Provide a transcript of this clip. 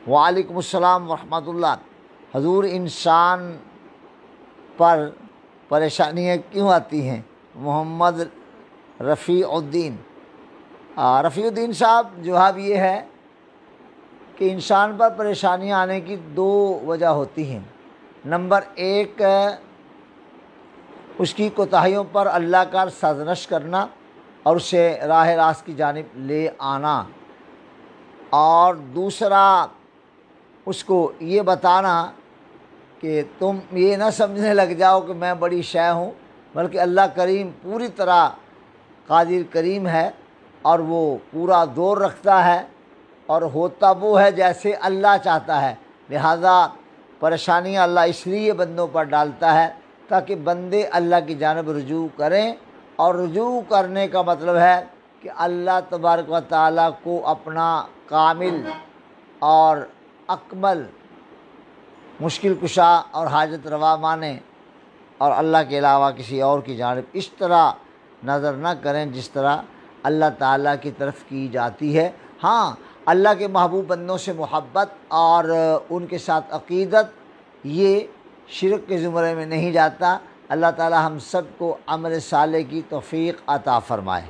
وعلیکم السلام ورحمۃ اللہ۔ حضور انسان پر پریشانیاں کیوں آتی ہیں؟ محمد رفیع الدین۔ رفیع الدین صاحب جواب یہ ہے کہ انسان پر پریشانیاں آنے کی دو وجہ ہوتی ہیں۔ نمبر ایک، اس کی کوتاہیوں پر اللہ کا سرزنش کرنا اور اسے راہ راست کی جانب لے آنا، اور دوسرا اس کو یہ بتانا کہ تم یہ نہ سمجھنے لگ جاؤ کہ میں بڑی شے ہوں، بلکہ اللہ کریم پوری طرح قادر کریم ہے اور وہ پورا دور رکھتا ہے اور ہوتا وہ ہے جیسے اللہ چاہتا ہے۔ لہذا پریشانیاں اللہ اس لیے بندوں پر ڈالتا ہے تاکہ بندے اللہ کی جانب رجوع کریں، اور رجوع کرنے کا مطلب ہے کہ اللہ تبارک و تعالیٰ کو اپنا کامل اور اکمل مشکل کشا اور حاجت روا مانیں، اور اللہ کے علاوہ کسی اور کی جانب اس طرح نظر نہ کریں جس طرح اللہ تعالیٰ کی طرف کی جاتی ہے۔ ہاں، اللہ کے محبوب بندوں سے محبت اور ان کے ساتھ عقیدت یہ شرک کے زمرے میں نہیں جاتا۔ اللہ تعالیٰ ہم سب کو عمل صالح کی توفیق عطا فرمائے۔